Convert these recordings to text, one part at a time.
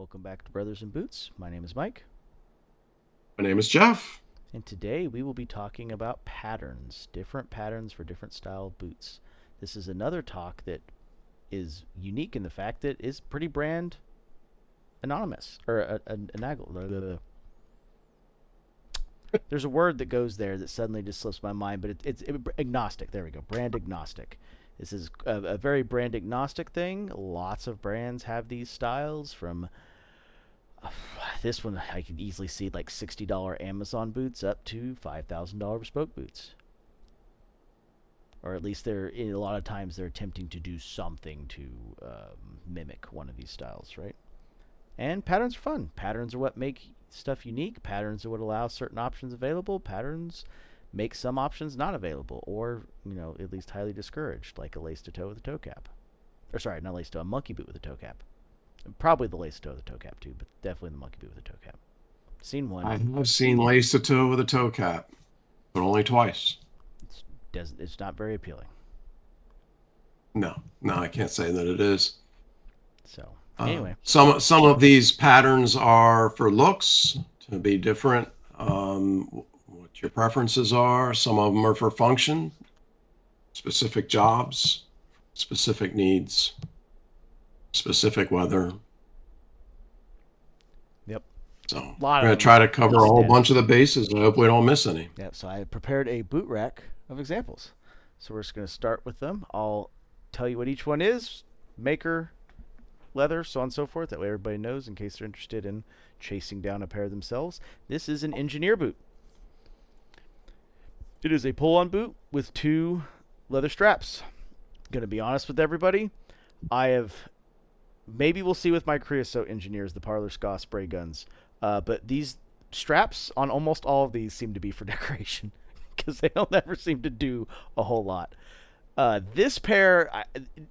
Welcome back to Brothers in Boots. My name is Mike, My name is Jeff. and today we will be talking about patterns, different patterns for different style boots. This is another talk that is unique in the fact that it's pretty brand anonymous or there's a word that goes there that suddenly just slips my mind, but it's agnostic. There we go, brand agnostic. This is a very brand agnostic thing. Lots of brands have these styles from this one I could easily see like $60 Amazon boots up to $5,000 bespoke boots. Or at least they're a lot of times they're attempting to do something to mimic one of these styles, right? And patterns are fun. Patterns are what make stuff unique. Patterns are what allow certain options available. Patterns make some options not available, or at least highly discouraged, like a lace to toe with a toe cap. Or sorry, not lace to toe, a monkey boot with a toe cap. Probably the lace toe with a toe cap too, but definitely the monkey boot with a toe cap. Seen one. I have seen lace a toe with a toe cap, but only twice. It's not very appealing. No, no, I can't say that it is. So anyway, Some of these patterns are for looks to be different. What your preferences are. Some of them are for function, specific jobs, specific needs, specific weather. yep, So a lot we're of going to them try to cover a whole bunch of standards. the bases. I hope we don't miss any. Yep. So I prepared a boot rack of examples. So we're just going to start with them. I'll tell you what each one is, maker, leather, so on and so forth. That way everybody knows in case they're interested in chasing down a pair themselves. This is an engineer boot. It is a pull-on boot with two leather straps. Going to be honest with everybody. I have maybe we'll see with my creosote engineers, the Parlor Ska spray guns. But these straps on almost all of these seem to be for decoration because they don't ever seem to do a whole lot. This pair,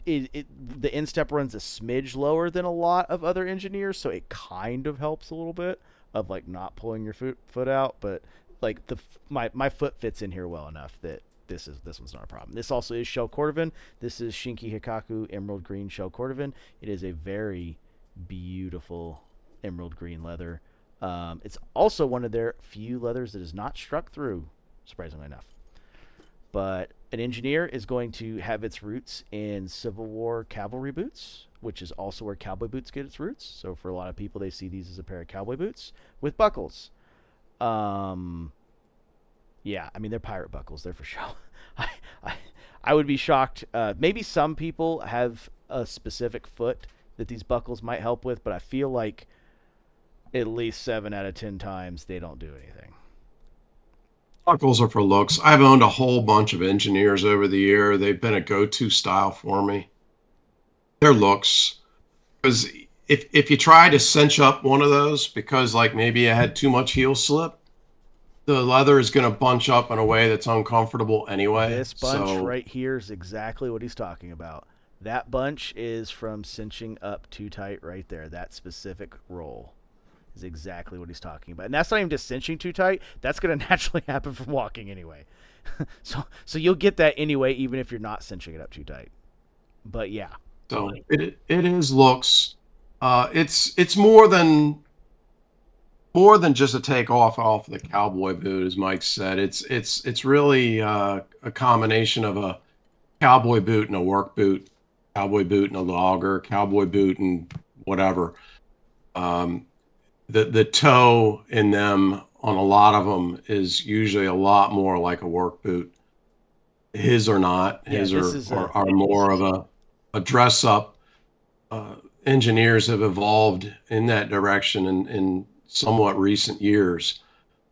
the instep runs a smidge lower than a lot of other engineers, so it kind of helps a little bit of like not pulling your foot out. But like my foot fits in here well enough that this one's not a problem. This also is shell cordovan. This is Shinki Hikaku Emerald Green shell cordovan. It is a very beautiful emerald green leather. It's also one of their few leathers that is not struck through, surprisingly enough. But an engineer is going to have its roots in Civil War cavalry boots, which is also where cowboy boots get its roots. So for a lot of people, they see these as a pair of cowboy boots with buckles. Um, yeah, I mean they're pirate buckles. They're for show. I, I, I would be shocked. Maybe some people have a specific foot that these buckles might help with, but I feel like at least 7 out of 10 times they don't do anything. Buckles are for looks. I've owned a whole bunch of engineers over the year. They've been a go-to style for me. They're looks. Because if you try to cinch up one of those because like maybe you had too much heel slip, the leather is going to bunch up in a way that's uncomfortable anyway. This bunch So right here is exactly what he's talking about. That bunch is from cinching up too tight right there. That specific roll is exactly what he's talking about. And that's not even just cinching too tight. That's going to naturally happen from walking anyway. So you'll get that anyway, even if you're not cinching it up too tight. But yeah, it is looks. It's more than just a take off the cowboy boot, as Mike said. It's really a combination of a cowboy boot and a work boot, cowboy boot and a logger, cowboy boot and whatever. Um, the toe in them on a lot of them is usually a lot more like a work boot. His are not. yeah. His This is a are more of a dress up. Uh, Engineers have evolved in that direction in somewhat recent years.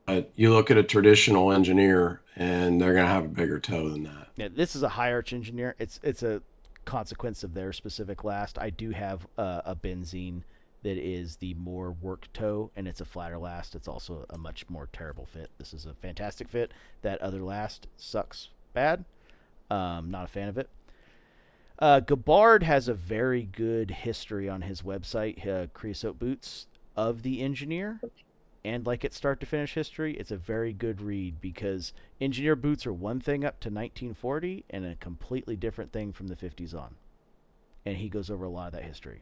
But you look at a traditional engineer, and they're going to have a bigger toe than that. yeah. This is a high arch engineer. It's a consequence of their specific last. I do have a benzene that is the more work toe, and it's a flatter last. It's also a much more terrible fit. This is a fantastic fit. That other last sucks bad. Not a fan of it. Gabbard has a very good history on his website, Creosote Boots, of the engineer. And like its start to finish history, it's a very good read because engineer boots are one thing up to 1940 and a completely different thing from the 50s on. And he goes over a lot of that history.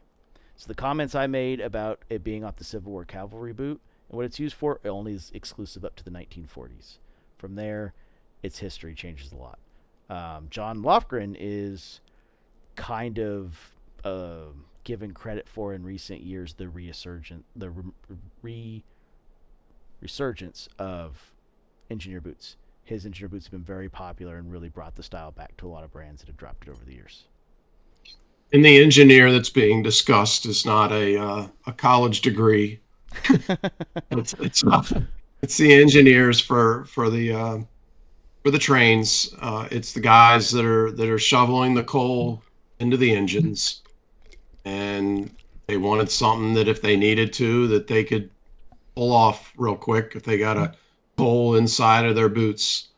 So the comments I made about it being off the Civil War cavalry boot and what it's used for, it only is exclusive up to the 1940s. From there, its history changes a lot. John Lofgren is kind of given credit for in recent years the resurgence of engineer boots. His engineer boots have been very popular and really brought the style back to a lot of brands that have dropped it over the years. And the engineer that's being discussed is not a college degree. It's not. It's the engineers for the trains. It's the guys that are shoveling the coal into the engines, and they wanted something that if they needed to, that they could pull off real quick if they got a hole inside of their boots.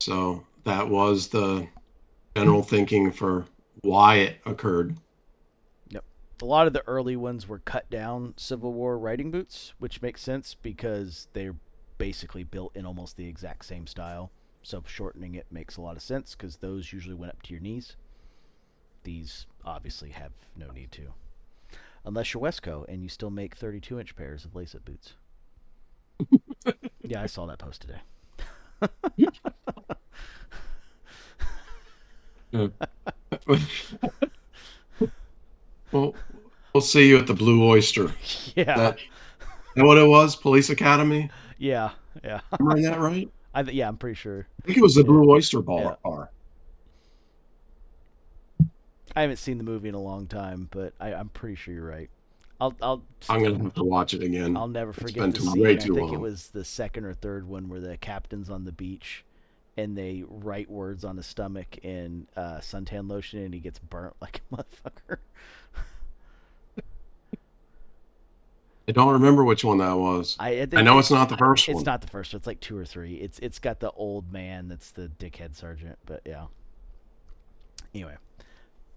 So that was the general thinking for why it occurred. Yep. A lot of the early ones were cut down Civil War riding boots, which makes sense because they're basically built in almost the exact same style. So shortening it makes a lot of sense because those usually went up to your knees. These obviously have no need to. Unless you're Wesco and you still make 32-inch pairs of lace-up boots. Yeah, I saw that post today. Yeah. Well, we'll see you at the Blue Oyster. Yeah. That that what it was? Police Academy? Yeah. Yeah. Am I that right? Yeah, I'm pretty sure. I think it was the Yeah. Blue Oyster Yeah. bar. I haven't seen the movie in a long time, but I'm pretty sure you're right. I'll I'm gonna have to watch it again. I'll never It's forget been the way scene. I too think it long. was the second or third one where the captain's on the beach and they write words on his stomach in suntan lotion and he gets burnt like a motherfucker. I don't remember which one that was. I I think know it's not the first it's one. not the first one. It's like two or three. It's got the old man that's the dickhead sergeant, but yeah. Anyway,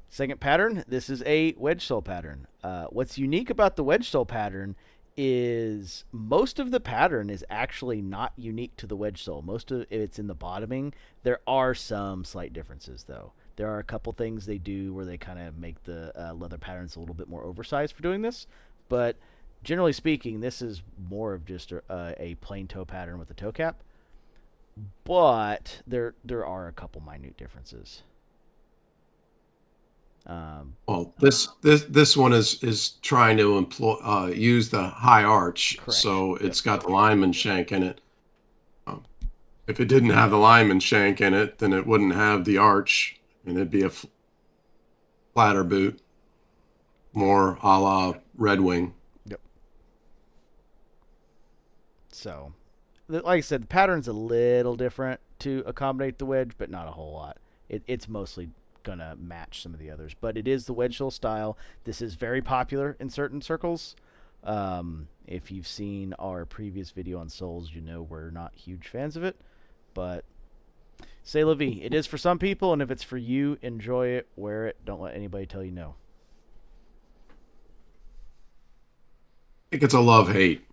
second pattern. This is a wedge sole pattern. What's unique about the wedge sole pattern is most of the pattern is actually not unique to the wedge sole. Most of it's in the bottoming. There are some slight differences though. There are a couple things they do where they kind of make the leather patterns a little bit more oversized for doing this, but generally speaking, this is more of just a plain toe pattern with a toe cap. But there are a couple minute differences. Well, this one is trying to use the high arch, Correct. so Yep. it's got the lineman shank in it. Um, if it didn't have the lineman shank in it, then it wouldn't have the arch, and it'd be a flatter boot, more a la Red Wing. Yep. So, like I said, the pattern's a little different to accommodate the wedge, but not a whole lot. It's mostly gonna match some of the others, but it is the wedge sole style. This is very popular in certain circles. If you've seen our previous video on soles, you know we're not huge fans of it, but say la vie. It is for some people, and if it's for you, enjoy it, wear it. Don't let anybody tell you no. I think it's a love hate.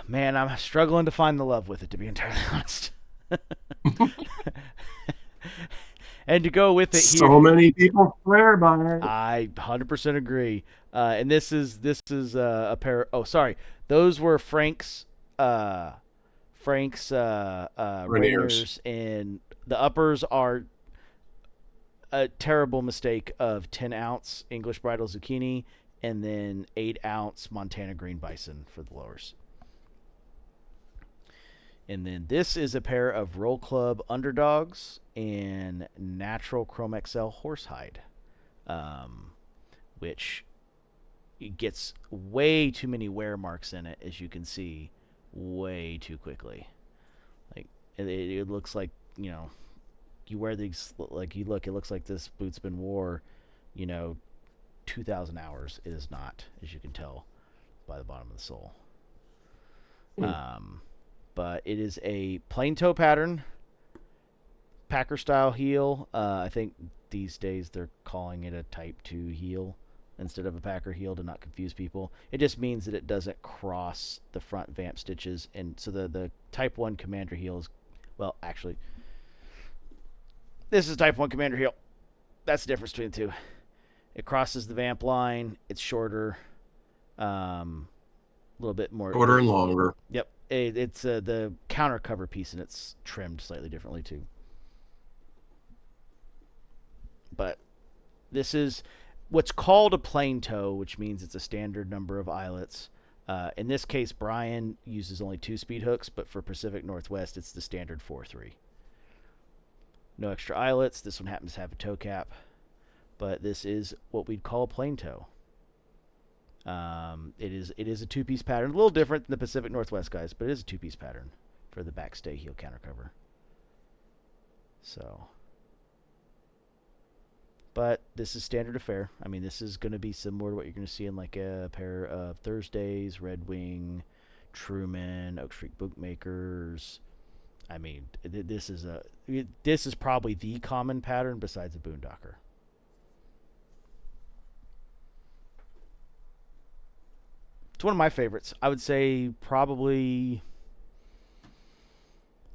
Man, I'm struggling to find the love with it, to be entirely honest. And to go with it here, So many people swear by it. I 100% agree. And this is a pair. Oh, sorry, those were Frank's Rainiers. Rainiers, and the uppers are a terrible mistake of 10-ounce English bridal zucchini and then 8-ounce Montana green bison for the lowers. And then this is a pair of Roll Club Underdogs and Natural Chrome XL Horsehide, which it gets way too many wear marks in it, as you can see, way too quickly. Like it looks like, you know, you wear these, like you look, it looks like this boot's been wore, you know, 2,000 hours. It is not, as you can tell by the bottom of the sole. But it is a plain toe pattern, Packer style heel. I think these days they're calling it a Type 2 heel instead of a Packer heel to not confuse people. It just means that it doesn't cross the front vamp stitches, and so the Type 1 Commander heel is, well, actually, this is Type 1 Commander heel. That's the difference between the two. It crosses the vamp line. It's shorter, a little bit more. Shorter and longer. Yep, it's the counter cover piece, and it's trimmed slightly differently too. But this is what's called a plain toe, which means it's a standard number of eyelets. In this case, Brian uses only 2-speed hooks, but for Pacific Northwest, it's the standard 4-3. No extra eyelets. This one happens to have a toe cap, but this is what we'd call a plain toe. It is a 2-piece pattern, a little different than the Pacific Northwest guys, but it is a 2-piece pattern for the backstay heel counter cover. So, but this is standard affair. I mean, this is going to be similar to what you're going to see in like a pair of Thursdays, Red Wing, Truman, Oak Street Bookmakers. I mean, this is probably the common pattern besides a Boondocker. It's one of my favorites. I would say probably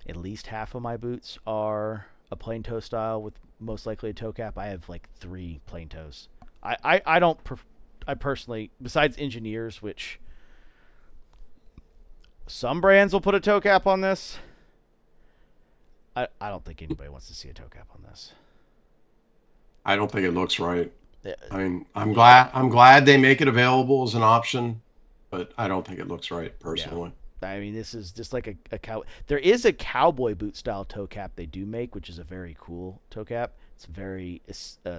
at least half of my boots are a plain toe style with most likely a toe cap. I have like 3 plain toes. I don't. I personally, besides engineers, which some brands will put a toe cap on this. I don't think anybody wants to see a toe cap on this. I don't think it looks right. Yeah, I mean, I'm glad they make it available as an option, but I don't think it looks right personally. I mean, this is just like a cow. There is a cowboy boot style toe cap they do make, which is a very cool toe cap. It's very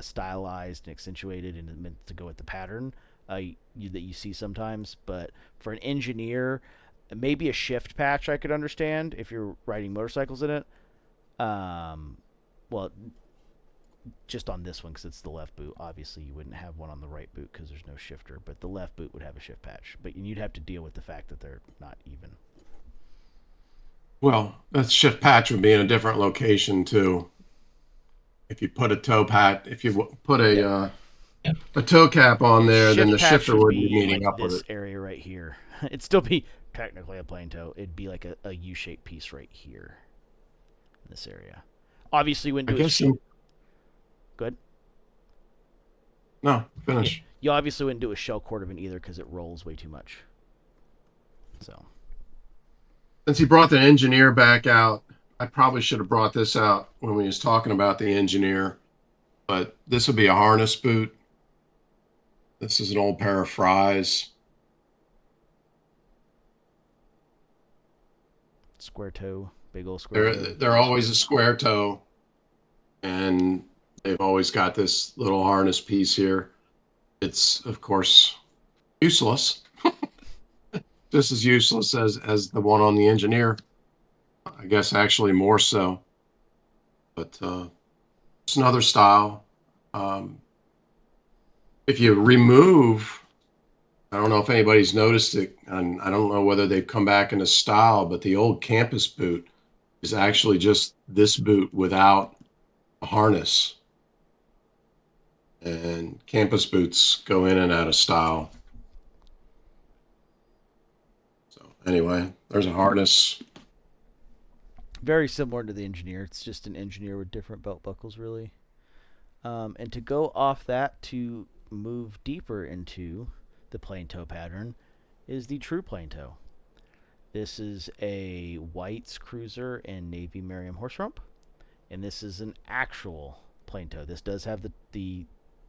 stylized and accentuated, and meant to go with the pattern that you see sometimes. But for an engineer, maybe a shift patch I could understand if you're riding motorcycles in it. Well, just on this one because it's the left boot. Obviously, you wouldn't have one on the right boot because there's no shifter, but the left boot would have a shift patch. But you'd have to deal with the fact that they're not even. Well, that shift patch would be in a different location too. If you put a toe pat, if you put a toe cap on there, then the Patch shifter would would be be meeting like up with this it. area right here. It'd still be technically a plain toe. It'd be like a U-shaped piece right here in this area. Obviously, when I do a guess good. no, finish. You obviously wouldn't do a shell cordovan either because it rolls way too much. So Since he brought the engineer back out, I probably should have brought this out when we was talking about the engineer. But this would be a harness boot. This is an old pair of Fries. square toe, big old square toe. They're always a square toe, and they've always got this little harness piece here. It's of course useless, just as useless as the one on the engineer. I guess actually more so. But it's another style. Um, if you remove, I don't know if anybody's noticed it, and I don't know whether they've come back into style, but the old campus boot is actually just this boot without a harness. And campus boots go in and out of style. So anyway, there's a harness. Very similar to the engineer. It's just an engineer with different belt buckles, really. And to go off that to move deeper into the plain toe pattern is the true plain toe. This is a White's Cruiser and Navy Merriam horse rump, and this is an actual plain toe. This does have the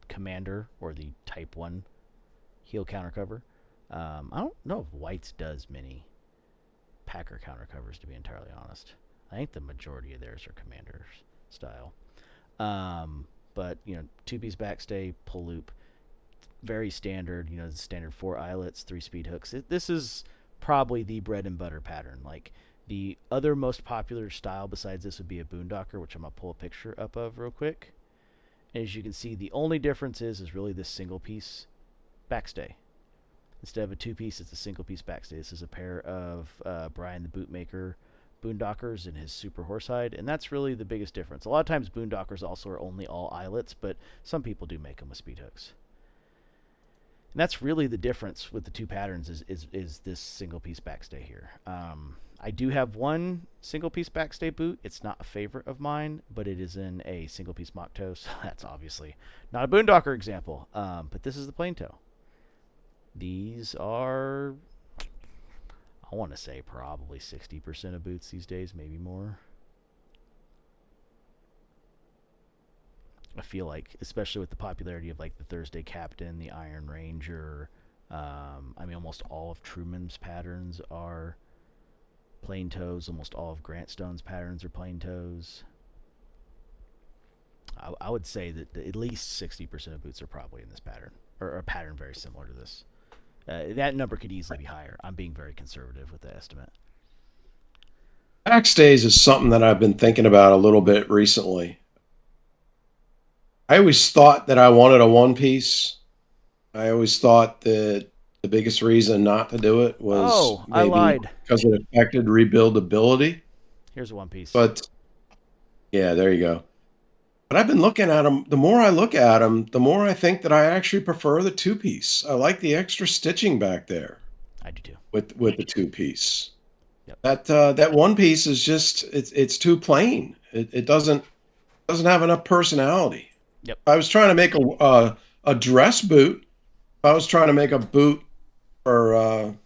Commander or the Type 1 heel counter cover. I don't know if White's does many Packer counter covers, to be entirely honest. I think the majority of theirs are Commander style. But, 2-piece backstay, pull loop, very standard, the standard 4 eyelets, 3-speed hooks. This is probably the bread and butter pattern. Like, the other most popular style besides this would be a Boondocker, which I'm going to pull a picture up of real quick. And as you can see, the only difference is really this single-piece backstay. Instead of a 2-piece, it's a single-piece backstay. This is a pair of Brian the Bootmaker Boondockers in his Super Horsehide, and that's really the biggest difference. A lot of times Boondockers also are only all eyelets, but some people do make them with speed hooks. And that's really the difference with the two patterns is this single piece backstay here. I do have one single piece backstay boot. It's not a favorite of mine, but it is in a single piece mock toe, so that's obviously not a boondocker example. But this is the plain toe. These are, I want to say, probably 60% of boots these days, maybe more. I feel like, especially with the popularity of like the Thursday Captain, the Iron Ranger. I mean, almost all of Truman's patterns are plain toes. Almost all of Grant Stone's patterns are plain toes. I would say that at least 60% of boots are probably in this pattern, or a pattern very similar to this. That number could easily be higher. I'm being very conservative with the estimate. Backstays is something that I've been thinking about a little bit recently. I always thought that I wanted a one piece. I always thought that the biggest reason not to do it was Oh, I maybe lied. because it affected rebuildability. Here's a one piece. But yeah, there you go. But I've been looking at them. The more I look at them, the more I think that I actually prefer the two piece. I like the extra stitching back there I do too. with the two piece. Yep. That one piece is just it's too plain. It doesn't have enough personality. Yep. I was trying to make a dress boot. If I was trying to make a boot for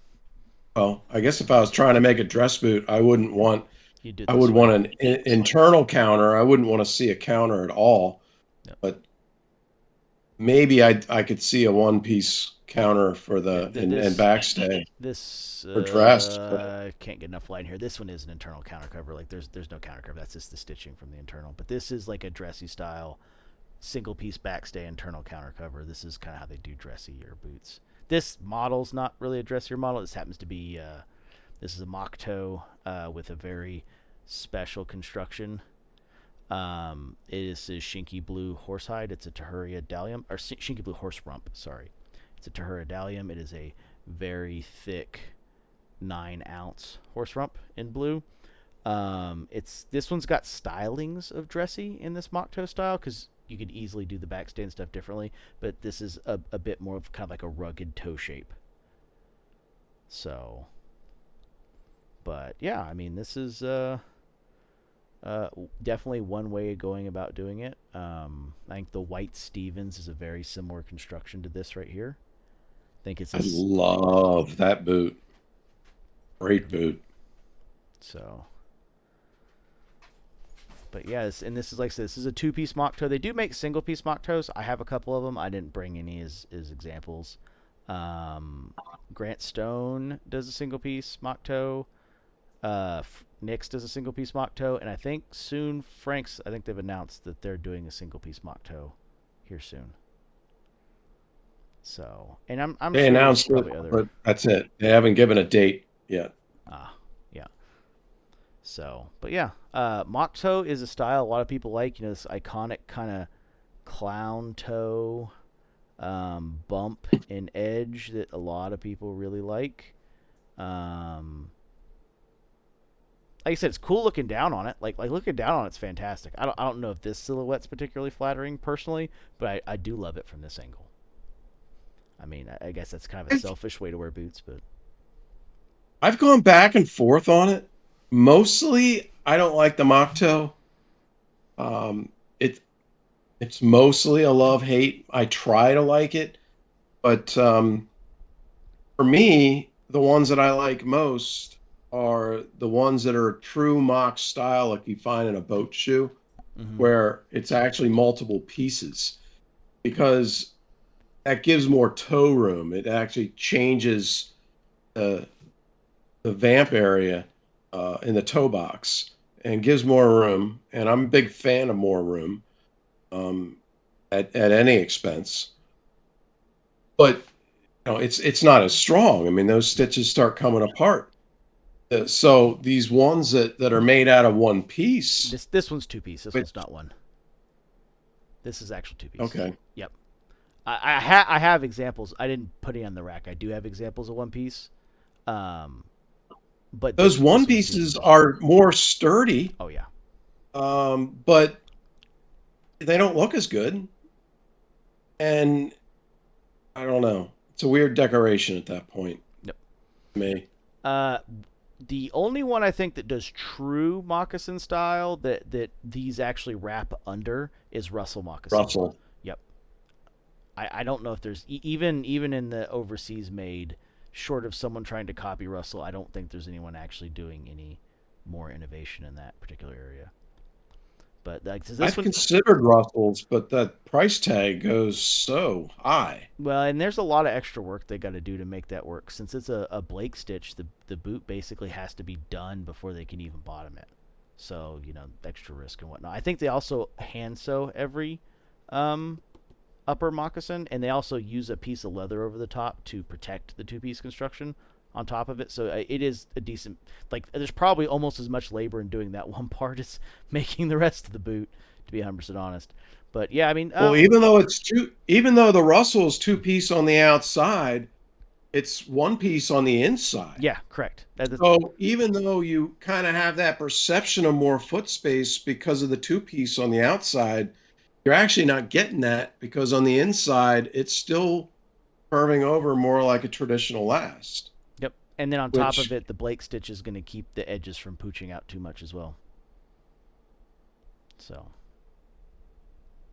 well, I guess if I was trying to make a dress boot, I wouldn't want You do it I this would way. want an internal counter. I wouldn't want to see a counter at all. Yep. But maybe I could see a one piece counter for the and This backstay this for dress. can't get enough light in here. This one is an internal counter cover. Like there's no counter cover. That's just the stitching from the internal. But this is like a dressy style single piece backstay internal counter cover. This is kind of how they do dressier boots. This model's not really a dressier model. This happens to be this is a mock toe with a very special construction. It is a Shinky Blue horsehide. It's a Tahuria Dalium, or Shinky Blue horse rump. Sorry, it's a Tahuria Dalium. It is a very thick 9-ounce horse rump in blue. It's this one's got stylings of dressy in this mock toe style because you could easily do the backstay and stuff differently, but this is a bit more of kind of like a rugged toe shape. So, but yeah, I mean, this is definitely one way of going about doing it. I think the White Stevens is a very similar construction to this right here. I think it's I love that boot. Great boot. so. But yeah, and this is like I said, this is a two-piece mock toe. They do make single-piece mock toes. I have a couple of them. I didn't bring any as examples. Grant Stone does a single-piece mock toe. Nick's does a single piece mock toe, and I think soon Frank's. I think they've announced that they're doing a single piece mock toe here soon. So, and I'm They sure there's announced it, probably other. but that's it. They haven't given a date yet. Yeah. So, but yeah, mock toe is a style a lot of people like. You know, this iconic kind of clown toe, bump and edge that a lot of people really like. Like I said, it's cool looking down on it. Like looking down on it's fantastic. I don't know if this silhouette's particularly flattering personally, but I do love it from this angle. I mean, I guess that's kind of a selfish way to wear boots, but I've gone back and forth on it. Mostly, I don't like the mock toe. Um, it it's mostly a love hate. I try to like it, but for me, the ones that I like most are the ones that are true mock style, like you find in a boat shoe, mm-hmm. where it's actually multiple pieces, because that gives more toe room. It actually changes the vamp area in the toe box and gives more room. And I'm a big fan of more room um, at any expense. But it's not as strong. I mean, those stitches start coming apart. So these ones that are made out of one piece. This one's two piece. This one's not one. This is actual two piece. Okay. Yep. I have examples. I didn't put it on the rack. I do have examples of one piece. But those one pieces are more sturdy. Oh yeah. But they don't look as good. And I don't know. It's a weird decoration at that point. Yep. Me. The only one I think that does true moccasin style that these actually wrap under is Russell moccasin. Russell. Yep. I don't know if there's even in the overseas made, short of someone trying to copy Russell, I don't think there's anyone actually doing any more innovation in that particular area. But like this I've one, considered Russells, but that price tag goes so high. well, and there's a lot of extra work they got to do to make that work. Since it's a Blake stitch, the boot basically has to be done before they can even bottom it. So extra risk and whatnot. I think they also hand sew every um, upper moccasin, and they also use a piece of leather over the top to protect the two-piece construction on top of it. So it is a decent. Like, there's probably almost as much labor in doing that one part as making the rest of the boot, to be 100% honest. But yeah, I mean, Well, even though the Russell is two piece on the outside, it's one piece on the inside. yeah, correct. So even though you kind of have that perception of more foot space because of the two piece on the outside, you're actually not getting that because on the inside, it's still curving over more like a traditional last, Yep. And then on top of which it, the Blake stitch is going to keep the edges from pooching out too much as well. So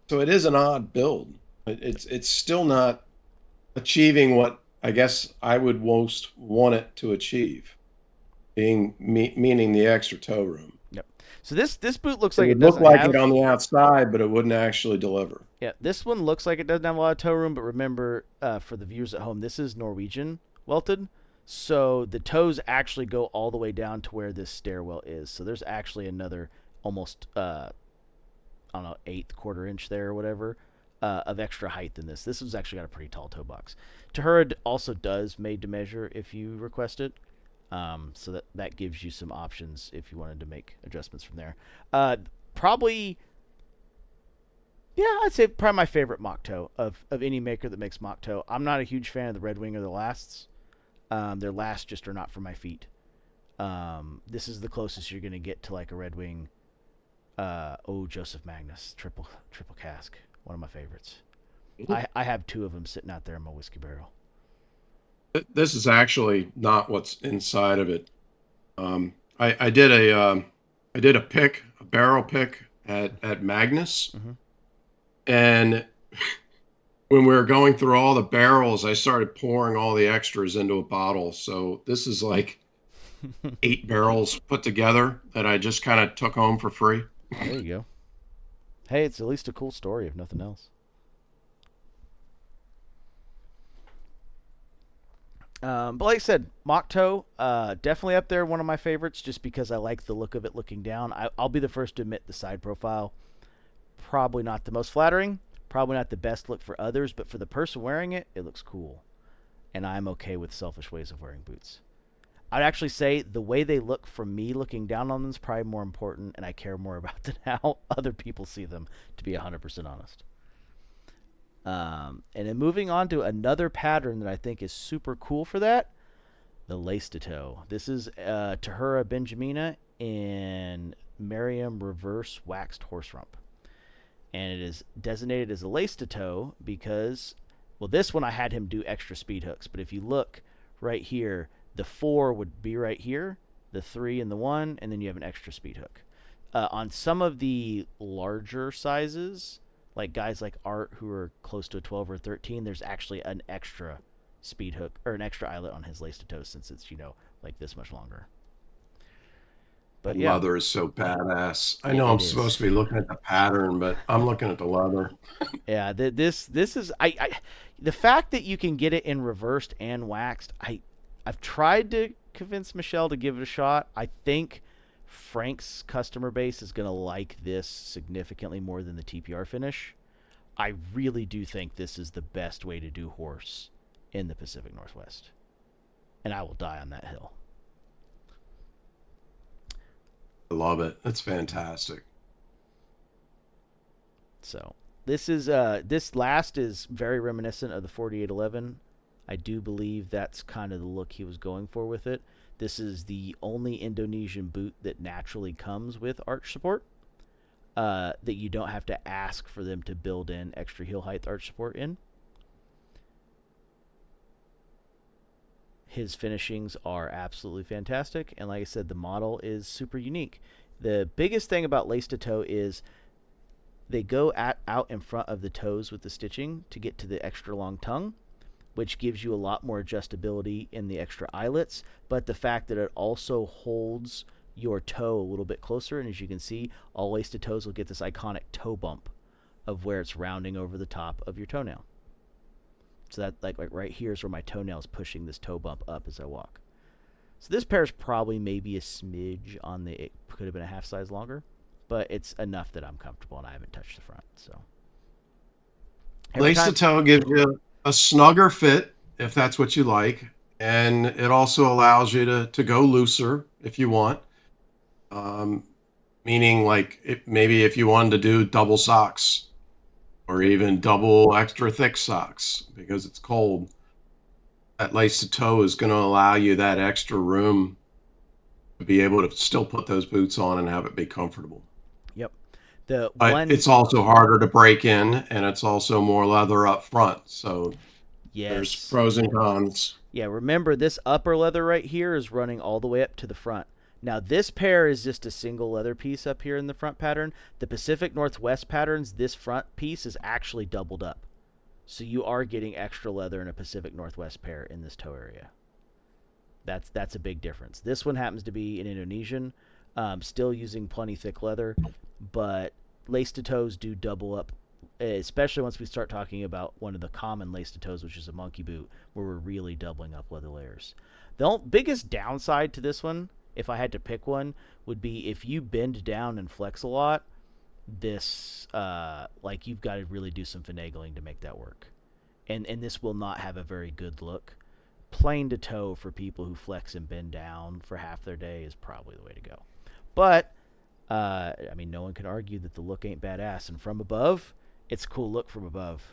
so it is an odd build. It's still not achieving what I guess I would most want it to achieve, meaning the extra toe room. yep. So this boot looks It like it would look doesn't like it have. on the outside, but it wouldn't actually deliver. Yeah, this one looks like it doesn't have a lot of toe room, but remember, for the viewers at home, this is Norwegian welted, so the toes actually go all the way down to where this stairwell is. So there's actually another almost I don't know, eighth quarter inch there or whatever of extra height than this. This has actually got a pretty tall toe box. Tahura also does made to measure if you request it. So that gives you some options if you wanted to make adjustments from there. Probably, yeah, I'd say probably my favorite mock toe of any maker that makes mock toe. I'm not a huge fan of the Red Wing or the Lasts. Their Lasts just are not for my feet. This is the closest you're going to get to like a Red Wing. Joseph Magnus triple cask, one of my favorites. I have two of them sitting out there in my whiskey barrel. This is actually not what's inside of it. I did a barrel pick at Magnus, Mm-hmm. and when we were going through all the barrels, I started pouring all the extras into a bottle. So this is like 8 barrels put together that I just kind of took home for free. There you go. Hey, it's at least a cool story, if nothing else. But like I said, mock toe, definitely up there, one of my favorites, just because I like the look of it looking down. I'll be the first to admit the side profile, probably not the most flattering, probably not the best look for others, but for the person wearing it, it looks cool. And I'm okay with selfish ways of wearing boots. I'd actually say the way they look from me looking down on them is probably more important, and I care more about than how other people see them, to be 100% honest. And then moving on to another pattern that I think is super cool for that, the lace to toe. This is Tahura Benjamina in Merriam reverse waxed horse rump. And it is designated as a lace to toe because, well, this one I had him do extra speed hooks, but if you look right here, the 4 would be right here, the 3 and the 1, and then you have an extra speed hook. On some of the larger sizes, like guys like Art who are close to a 12 or a 13, there's actually an extra speed hook or an extra eyelet on his lace to toe since it's, like this much longer. The But yeah, leather is so badass. I know I'm it supposed is. to be looking at the pattern, but I'm looking at the leather. Yeah, this is I the fact that you can get it in reversed and waxed. I've tried to convince Michelle to give it a shot. I think Frank's customer base is going to like this significantly more than the TPR finish. I really do think this is the best way to do horse in the Pacific Northwest. And I will die on that hill. I love it. That's fantastic. So, this last is very reminiscent of the 4811. I do believe that's kind of the look he was going for with it. This is the only Indonesian boot that naturally comes with arch support. That you don't have to ask for them to build in extra heel height arch support in. His finishings are absolutely fantastic, and like I said, the model is super unique. The biggest thing about lace to toe is they go out in front of the toes with the stitching to get to the extra long tongue, which gives you a lot more adjustability in the extra eyelets, but the fact that it also holds your toe a little bit closer, and as you can see, all lace to toes will get this iconic toe bump of where it's rounding over the top of your toenail. So that like right here is where my toenail is pushing this toe bump up as I walk. So this pair is probably maybe a smidge on the, it could have been a half size longer, but it's enough that I'm comfortable and I haven't touched the front. So every Lace to time, toe gives you a snugger fit if that's what you like, and it also allows you to go looser if you want. Um, Meaning like maybe if you wanted to do double socks or yep, even double extra thick socks because it's cold, that lace to toe is going to allow you that extra room to be able to still put those boots on and have it be comfortable. yep. The But one, it's also harder to break in, and it's also more leather up front. So there's yes, pros and cons. yeah. Remember this upper leather right here is running all the way up to the front. Now this pair is just a single leather piece up here in the front pattern. The Pacific Northwest patterns, this front piece is actually doubled up. So you are getting extra leather in a Pacific Northwest pair in this toe area. That's a big difference. This one happens to be an Indonesian, still using plenty thick leather, but lace to toes do double up, especially once we start talking about one of the common lace to toes, which is a monkey boot, where we're really doubling up leather layers. The biggest downside to this one, if I had to pick one, would be if you bend down and flex a lot. This like you've got to really do some finagling to make that work, and this will not have a very good look. Plain to toe for people who flex and bend down for half their day is probably the way to go. But I mean, no one can argue that the look ain't badass. And from above, it's a cool look from above.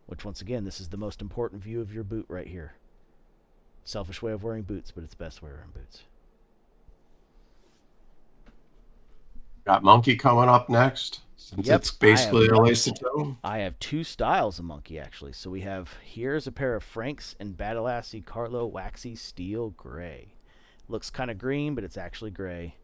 Which, once again, this is the most important view of your boot right here. Selfish way of wearing boots, but it's the best way of wearing boots. Got monkey coming up next, since Yep, it's basically a lace to toe. I have two styles of monkey actually. So we have here's a pair of Franks and Badalassi Carlo Waxy Steel Gray. Looks kind of green, but it's actually gray.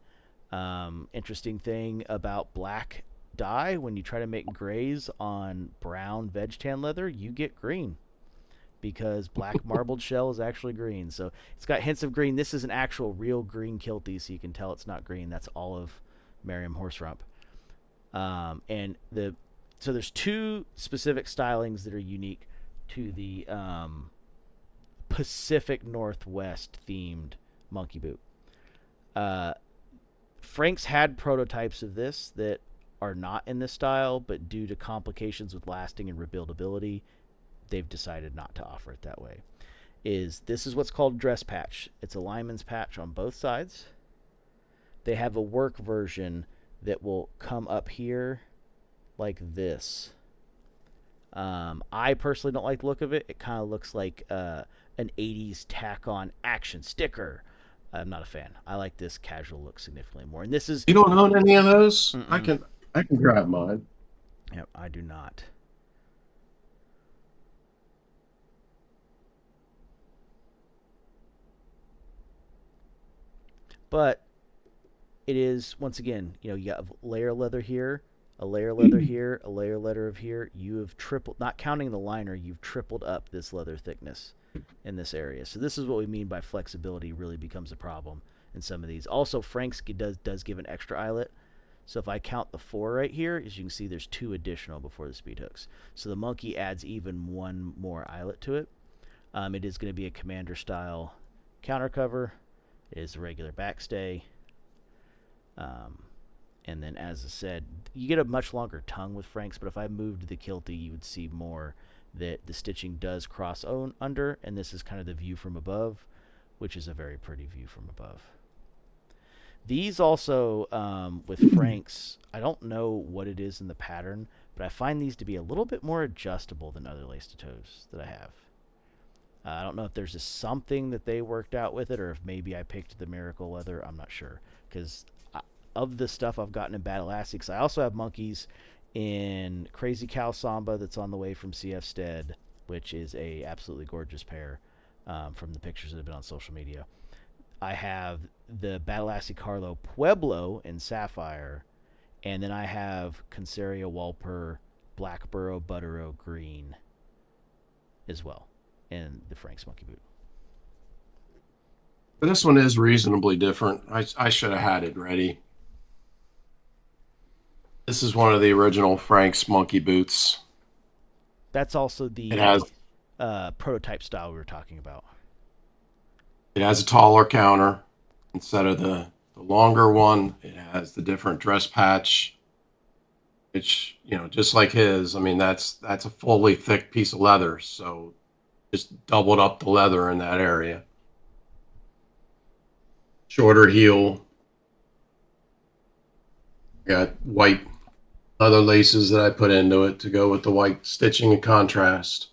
Interesting thing about black dye, when you try to make grays on brown veg tan leather, you get green because black marbled shell is actually green. So it's got hints of green. This is an actual real green kiltie, so you can tell it's not green. That's olive Merriam horse rump. And so there's two specific stylings that are unique to the Pacific Northwest themed monkey boot. Frank's had prototypes of this that are not in this style, but due to complications with lasting and rebuildability, they've decided not to offer it that way. This is what's called dress patch. It's a lineman's patch on both sides. They have a work version that will come up here like this. I personally don't like the look of it. It kind of looks like an 80s tack-on action sticker. I'm not a fan. I like this casual look significantly more. And this is... You don't own any of those? Mm-mm. I can grab mine. Yep, I do not. But it is, once again, you have layer leather here, a layer leather here, a layer leather of here. You have tripled, not counting the liner, you've tripled up this leather thickness in this area. So this is what we mean by flexibility really becomes a problem in some of these. Also, Frank's does give an extra eyelet. So if I count the 4 right here, as you can see, there's 2 additional before the speed hooks. So the monkey adds even 1 more eyelet to it. It is going to be a commander style counter cover. It is a regular backstay. And then, as I said, you get a much longer tongue with Frank's, but if I moved the kiltie, you would see more that the stitching does cross under, and this is kind of the view from above, which is a very pretty view from above. These also, with Frank's, I don't know what it is in the pattern, but I find these to be a little bit more adjustable than other lace to toes that I have. I don't know if there's just something that they worked out with it, or if maybe I picked the Miracle leather. I'm not sure, because of the stuff I've gotten in Badalassi, I also have monkeys in Crazy Cow Samba that's on the way from CF Stead, which is a absolutely gorgeous pair. from the pictures that have been on social media. I have the Badalassi Carlo Pueblo in sapphire, and then I have Consaria Walper Blackborough Buttero Green as well in the Frank's Monkey Boot. But this one is reasonably different. I should have had it ready. This is one of the original Frank's monkey boots. That's also It the has prototype style we were talking about. it has a taller counter instead of the longer one. It has the different dress patch, which, just like his. I mean, that's a fully thick piece of leather, so just doubled up the leather in that area. Shorter heel. Got white leather laces that I put into it to go with the white stitching and contrast.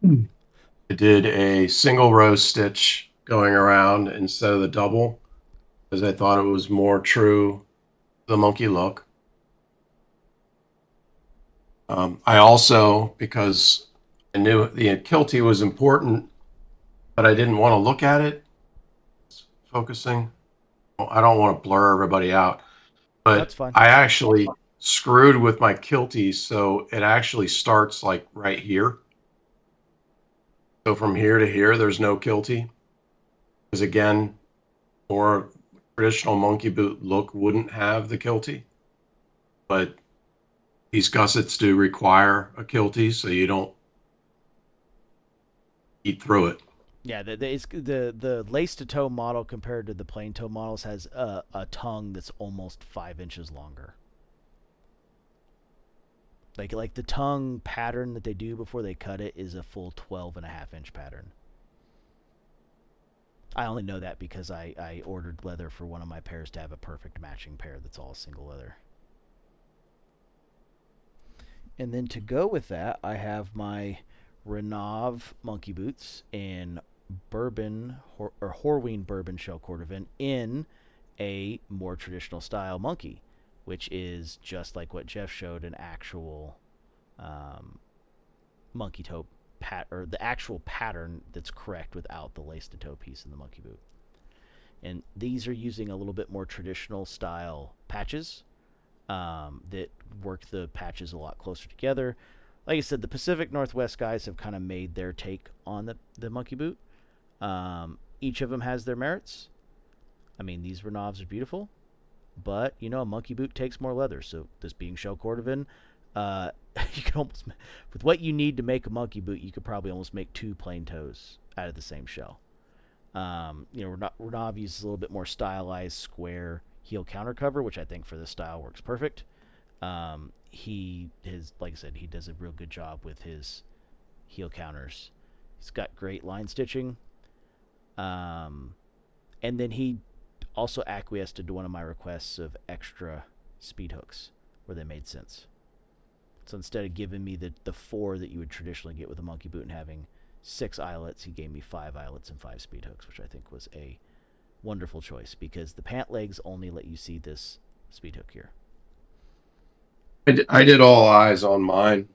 I did a single row stitch going around instead of the double because I thought it was more true to the monkey look. I also, because I knew the kiltie was important, but I didn't want to look at it. Focusing. I don't want to blur everybody out, but That's fine. I actually screwed with my kilties so it actually starts like right here. So from here to here, there's no kiltie. Because again, more traditional monkey boot look wouldn't have the kiltie, but these gussets do require a kiltie, so you don't eat through it. Yeah, the lace to toe model compared to the plain toe models has a tongue that's almost 5 inches longer. Like the tongue pattern that they do before they cut it is a full 12.5 inch pattern. I only know that because I ordered leather for one of my pairs to have a perfect matching pair that's all single leather. And then to go with that, I have my Renov monkey boots in bourbon or Horween bourbon shell cordovan in a more traditional style monkey, which is just like what Jeff showed, an actual monkey toe or the actual pattern that's correct without the lace to toe piece in the monkey boot. And these are using a little bit more traditional style patches that work the patches a lot closer together. Like I said, the Pacific Northwest guys have kind of made their take on the monkey boot. Each of them has their merits. I mean, these Renovs are beautiful, but a monkey boot takes more leather. So this being shell cordovan, you can almost, with what you need to make a monkey boot, you could probably almost make 2 plain toes out of the same shell. Renov uses a little bit more stylized square heel counter cover, which I think for this style works perfect. Like I said, he does a real good job with his heel counters. He's got great line stitching. And then he also acquiesced to one of my requests of extra speed hooks where they made sense. So instead of giving me the 4 that you would traditionally get with a monkey boot and having 6 eyelets, he gave me 5 eyelets and 5 speed hooks, which I think was a wonderful choice because the pant legs only let you see this speed hook here. I did all eyes on mine,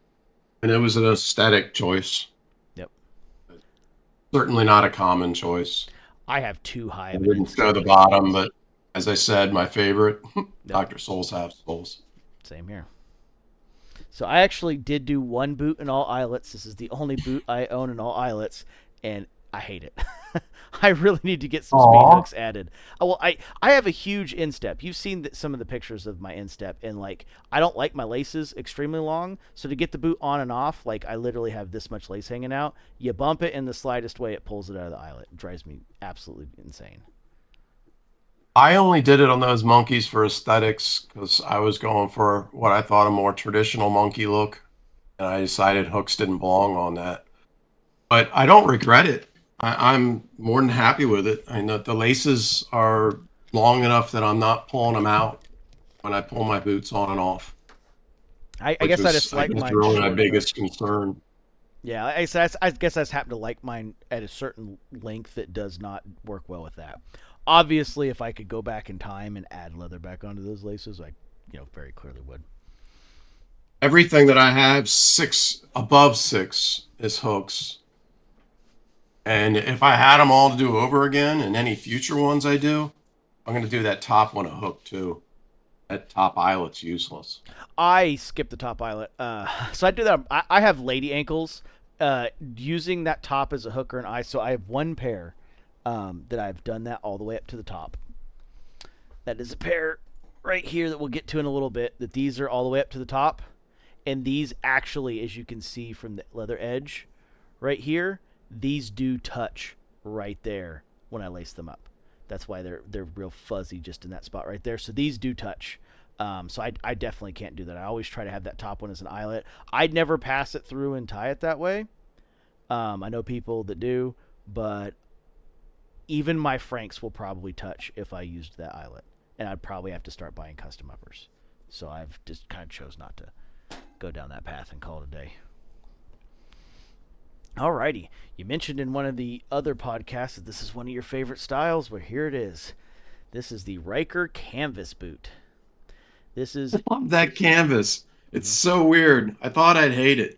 and it was an aesthetic choice. Yep. Certainly not a common choice. I have too high I of an didn't show instep. the bottom, but as I said, my favorite, Yep. Dr. Souls have souls. Same here. So I actually did do one boot in all eyelets. This is the only boot I own in all eyelets, and I hate it. I really need to get some speed hooks added. Well, I have a huge instep. You've seen some of the pictures of my instep, and I don't like my laces extremely long. So to get the boot on and off, I literally have this much lace hanging out. You bump it in the slightest way, it pulls it out of the eyelet. It drives me absolutely insane. I only did it on those monkeys for aesthetics because I was going for what I thought a more traditional monkey look, and I decided hooks didn't belong on that. But I don't regret it. I'm more than happy with it. I know the laces are long enough that I'm not pulling them out when I pull my boots on and off, I which guess I was, just I like guess, mine really my short biggest enough. concern. Yeah, I guess I just happen to like mine at a certain length that does not work well with that. Obviously, if I could go back in time and add leather back onto those laces, I, very clearly would. Everything that I have above 6 is hooks. And if I had them all to do over again, and any future ones I do, I'm going to do that top one a hook too. That top eyelet's useless. I skip the top eyelet. So I do that. I have lady ankles. Using that top as a hook or an eye. So I have one pair that I've done that all the way up to the top. That is a pair right here that we'll get to in a little bit. That these are all the way up to the top, and these actually, as you can see from the leather edge, right here, these do touch right there when I lace them up. That's why they're real fuzzy just in that spot right there. So these do touch. So I definitely can't do that. I always try to have that top one as an eyelet. I'd never pass it through and tie it that way. I know people that do, but even my Franks will probably touch if I used that eyelet, and I'd probably have to start buying custom uppers. So I've just kind of chose not to go down that path and call it a day. Alrighty, you mentioned in one of the other podcasts that this is one of your favorite styles. Well, here it is. This is the Riker Canvas boot. This is Love that canvas. It's mhm. so weird. I thought I'd hate it.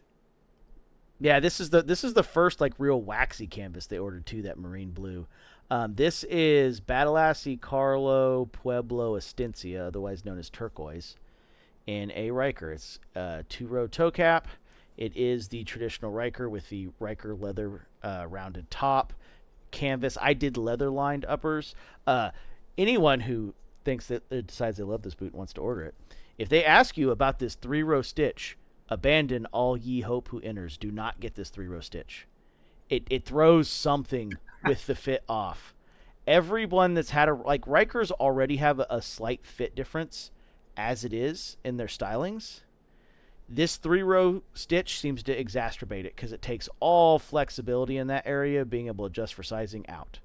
Yeah, this is the first like real waxy canvas they ordered too. That marine blue. This is Badalassi Carlo Pueblo Estencia, otherwise known as turquoise, in a Riker. It's a 2-row toe cap. It is the traditional Riker with the Riker leather rounded top canvas. I did leather lined uppers. Anyone who thinks that decides they love this boot and wants to order it, if they ask you about this 3-row stitch, abandon all ye hope who enters. Do not get this 3-row stitch. It throws something with the fit off. Everyone that's had a like Rikers already have a slight fit difference as it is in their stylings. This 3-row stitch seems to exacerbate it because it takes all flexibility in that area, being able to adjust for sizing out.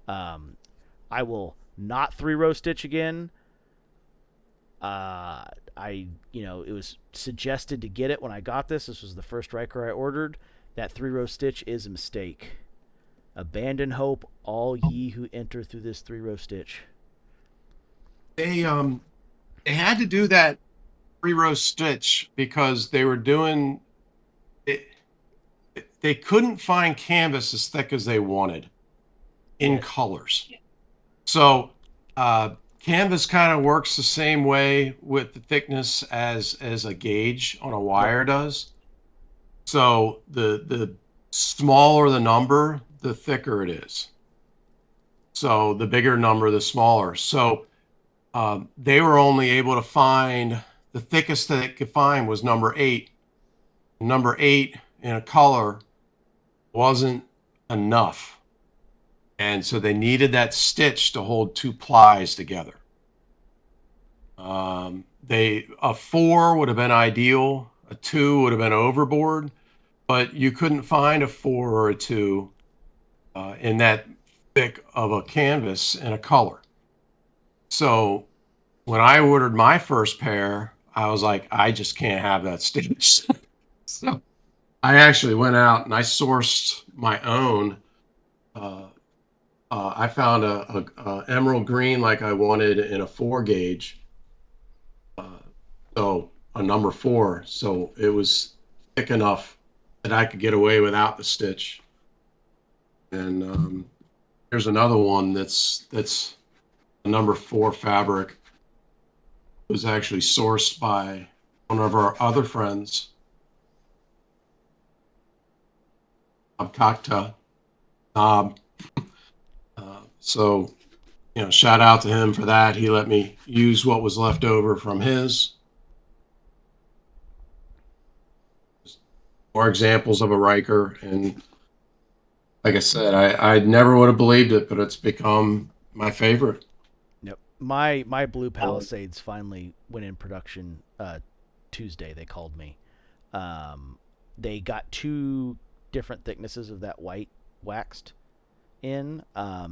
Um, I will not 3-row stitch again. It was suggested to get it when I got this. This was the first Riker I ordered. That 3-row stitch is a mistake. Abandon hope, all ye who enter through this 3-row stitch. They had to do that 3-row stitch because they were doing it. They couldn't find canvas as thick as they wanted in Yeah. colors. So canvas kind of works the same way with the thickness as a gauge on a Yep. wire does. So the smaller the number, the thicker it is. So the bigger number, the smaller. So they were only able to find the thickest that they could find was number 8. Number 8 in a color wasn't enough. And so they needed that stitch to hold 2 plies together. They a 4 would have been ideal. A 2 would have been overboard, but you couldn't find a 4 or a 2 in that thick of a canvas in a color. So when I ordered my first pair, I was like, I just can't have that stitch. So I actually went out and I sourced my own. Uh, I found a emerald green like I wanted in a 4 gauge. Uh, so a number 4. So it was thick enough that I could get away without the stitch. And there's another one that's a number 4 fabric. It was actually sourced by one of our other friends, Abkakta. Um, so, shout out to him for that. He let me use what was left over from his. More examples of a Riker. And like I said, I never would have believed it, but it's become my favorite. Yep. My blue Palisades finally went in production Tuesday. They called me. They got 2 different thicknesses of that white waxed in.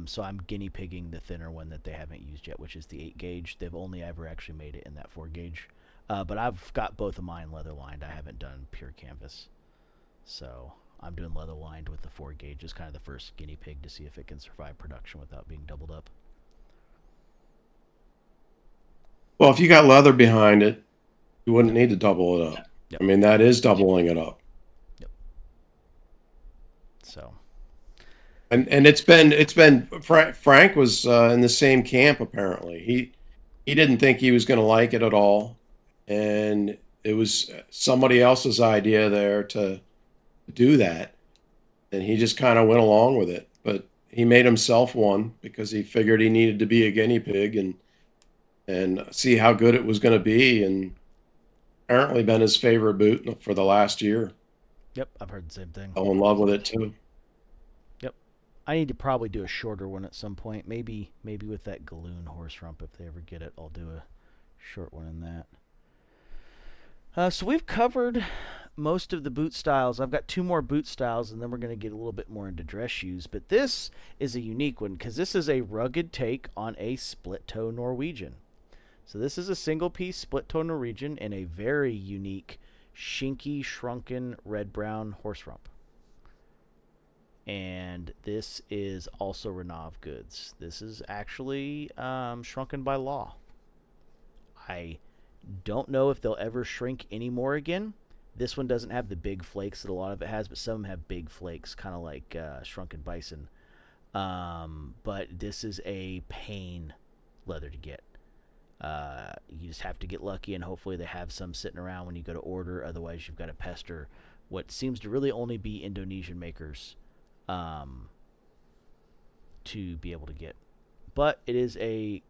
So I'm guinea pigging the thinner one that they haven't used yet, which is the 8 gauge. They've only ever actually made it in that 4 gauge. But I've got both of mine leather lined. I haven't done pure canvas. So I'm doing leather lined with the 4 gauge as kind of the first guinea pig to see if it can survive production without being doubled up. Well, if you got leather behind it, you wouldn't need to double it up. Yep. I mean, that is doubling it up. Yep. So And it's been Frank was in the same camp apparently. He didn't think he was going to like it at all, and it was somebody else's idea there to do that, and he just kind of went along with it. But he made himself one because he figured he needed to be a guinea pig and see how good it was going to be, and apparently been his favorite boot for the last year. Yep, I've heard the same thing. Fell in love with it too. Yep. I need to probably do a shorter one at some point. Maybe with that Galoon horse rump, if they ever get it, I'll do a short one in that. So we've covered most of the boot styles. I've got two more boot styles, and then we're going to get a little bit more into dress shoes. But this is a unique one because this is a rugged take on a split toe Norwegian. So this is a single piece split toe Norwegian in a very unique, shinky, shrunken red brown horse rump. And this is also Renov goods. This is actually shrunken by law. I don't know if they'll ever shrink anymore again. This one doesn't have the big flakes that a lot of it has, but some have big flakes, kind of like shrunken bison. But this is a pain leather to get. You just have to get lucky, and hopefully they have some sitting around when you go to order. Otherwise, you've got to pester what seems to really only be Indonesian makers to be able to get. But it is a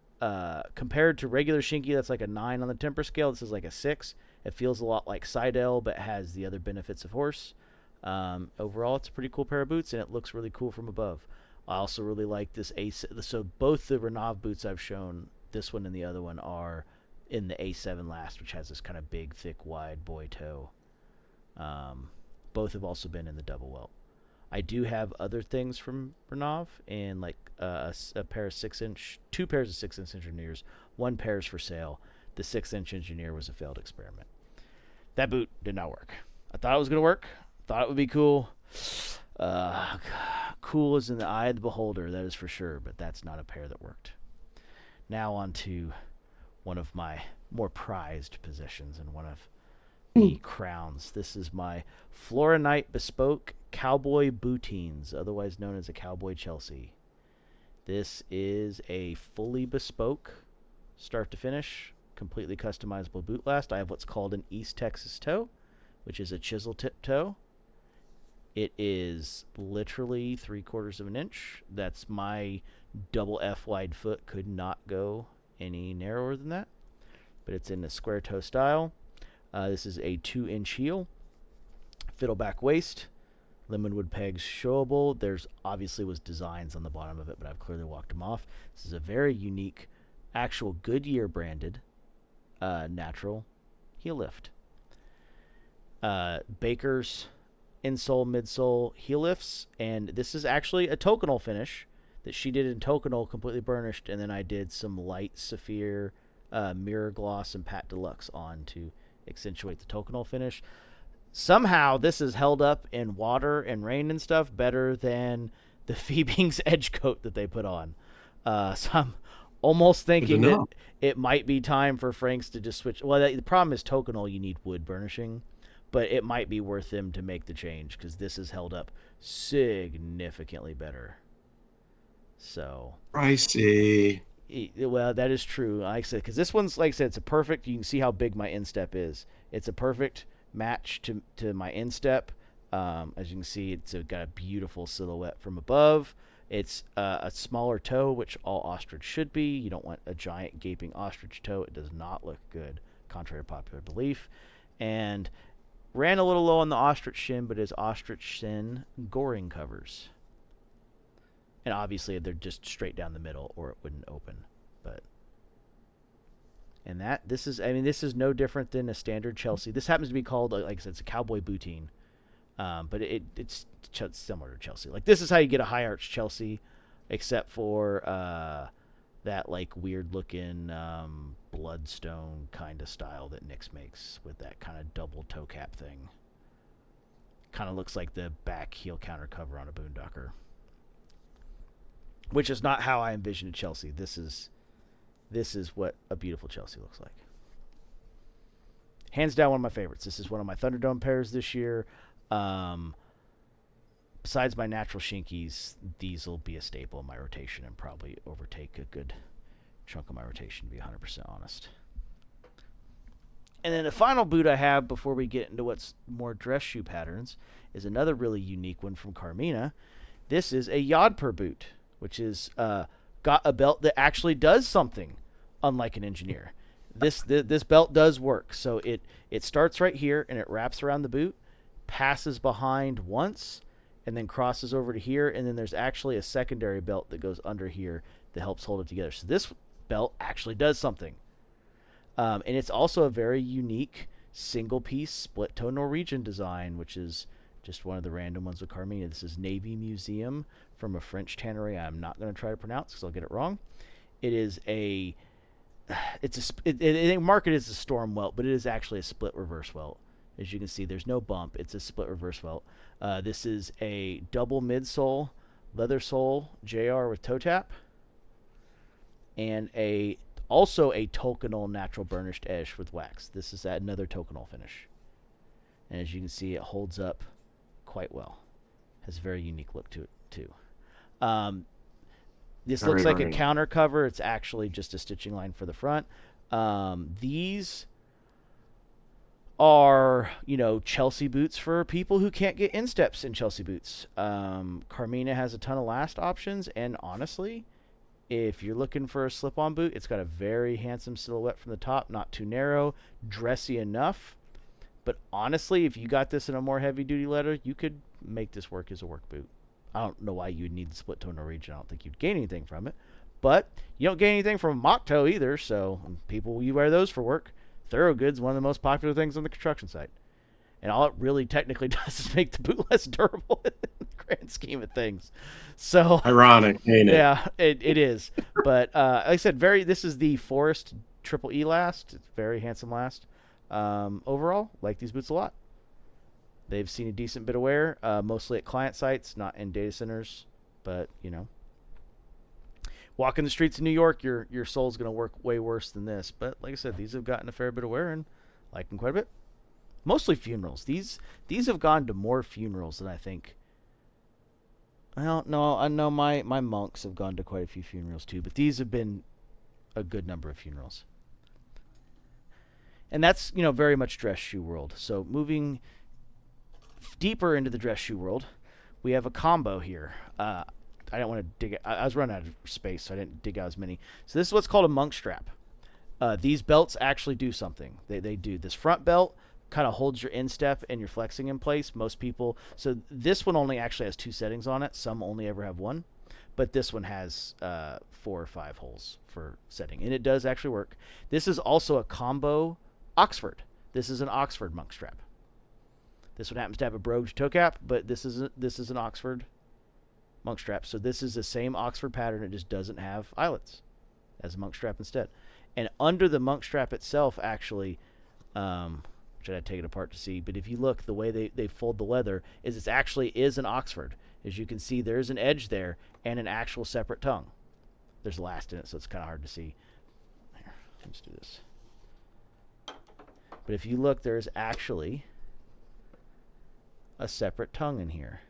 compared to regular Shinky, that's like a 9 on the temper scale. This is like a 6. It feels a lot like Seidel, but has the other benefits of horse. Overall, it's a pretty cool pair of boots, and it looks really cool from above. I also really like this A7. So both the Renov boots I've shown, this one and the other one, are in the A7 last, which has this kind of big, thick, wide boy toe. Both have also been in the double welt. I do have other things from Renov, and like a pair of 6-inch, two pairs of 6-inch engineers. One pair is for sale. The 6-inch engineer was a failed experiment. That boot did not work. I thought it was going to work. Thought it would be cool. Cool is in the eye of the beholder, that is for sure, but that's not a pair that worked. Now on to one of my more prized possessions and one of the crowns. This is my Florinite Bespoke Cowboy Bootines, otherwise known as a Cowboy Chelsea. This is a fully bespoke, start to finish, completely customizable boot last. I have what's called an East Texas toe, which is a chisel tip toe. It is literally 3/4 of an inch. That's my double F wide foot. Could not go any narrower than that. But it's in the square toe style. This is a 2-inch heel. Fiddleback waist. Lemonwood pegs showable. There's obviously was designs on the bottom of it, but I've clearly walked them off. This is a very unique, actual Goodyear branded natural heel lift. Baker's insole, midsole heel lifts, and this is actually a tokenol finish that she did in tokenol, completely burnished, and then I did some light sapphire, mirror gloss, and pat deluxe on to accentuate the tokenol finish. Somehow this is held up in water and rain and stuff better than the Phoebing's edge coat that they put on. So I'm almost thinking that it might be time for Frank's to just switch. Well, the problem is tokenol, you need wood burnishing, but it might be worth them to make the change because this is held up significantly better. So Pricey. well, that is true. Like I said, because this one's, like I said, it's a perfect. You can see how big my instep is. It's a perfect match to my instep. As you can see, it's got a beautiful silhouette from above. It's a smaller toe, which all ostrich should be. You don't want a giant gaping ostrich toe. It does not look good, contrary to popular belief. And ran a little low on the ostrich shin, but is ostrich shin goring covers. And obviously they're just straight down the middle, or it wouldn't open. But and this is no different than a standard Chelsea. This happens to be called, like I said, it's a cowboy bootine, but it's similar to Chelsea. Like this is how you get a high arch Chelsea, except for that like weird looking bloodstone kind of style that Nix makes with that kind of double toe cap thing. Kind of looks like the back heel counter cover on a boondocker, which is not how I envisioned Chelsea. This is what a beautiful Chelsea looks like. Hands down, one of my favorites. This is one of my Thunderdome pairs this year. besides my natural shinkies, these will be a staple in my rotation and probably overtake a good chunk of my rotation, to be 100% honest. And then the final boot I have before we get into what's more dress shoe patterns is another really unique one from Carmina. This is a Yodper boot, which is got a belt that actually does something, unlike an engineer. This belt does work. So it starts right here and it wraps around the boot, passes behind once, and then crosses over to here. And then there's actually a secondary belt that goes under here that helps hold it together. So this belt actually does something. And it's also a very unique single-piece split-toe Norwegian design, which is just one of the random ones with Carmina. This is Navy Museum from a French tannery I'm not going to try to pronounce because I'll get it wrong. It is a... They market it as a storm welt, but it is actually a split reverse welt. As you can see, there's no bump. It's a split reverse welt. This is a double midsole, leather sole JR with toe tap, and also a Tokenol natural burnished edge with wax. This is another Tokenol finish. And as you can see, it holds up quite well. Has a very unique look to it, too. This looks like a counter cover. It's actually just a stitching line for the front. These are, Chelsea boots for people who can't get insteps in Chelsea boots. Carmina has a ton of last options, and honestly, if you're looking for a slip-on boot, it's got a very handsome silhouette from the top, not too narrow, dressy enough. But honestly, if you got this in a more heavy-duty leather, you could make this work as a work boot. I don't know why you'd need the split-toe Norwegian. I don't think you'd gain anything from it. But you don't gain anything from a mock toe either, so people, you wear those for work. Thorogood's one of the most popular things on the construction site. And all it really technically does is make the boot less durable in the grand scheme of things. So ironic, ain't it? Yeah, it is. But like I said, this is the Forest Triple E last. It's very handsome last. Overall, like these boots a lot. They've seen a decent bit of wear, mostly at client sites, not in data centers. But walking the streets of New York, your sole's going to work way worse than this. But like I said, these have gotten a fair bit of wear and like them quite a bit. Mostly funerals. These have gone to more funerals than I think. I don't know. I know my monks have gone to quite a few funerals too, but these have been a good number of funerals. And that's, very much dress shoe world. So moving deeper into the dress shoe world, we have a combo here. I don't want to dig. I was running out of space, so I didn't dig out as many. So this is what's called a monk strap. These belts actually do something. They do. This front belt kind of holds your instep and your flexing in place. Most people, so this one only actually has 2 settings on it. Some only ever have 1, but this one has 4 or 5 holes for setting, and it does actually work. This is also a combo Oxford. This is an Oxford monk strap. This one happens to have a brogued toe cap, but this is an Oxford monk strap. So this is the same Oxford pattern. It just doesn't have eyelets as a monk strap instead. And under the monk strap itself, actually, should I take it apart to see? But if you look, the way they fold the leather it actually is an Oxford. As you can see, there's an edge there and an actual separate tongue. There's last in it, so it's kind of hard to see. Here, let's do this. But if you look, there's actually a separate tongue in here.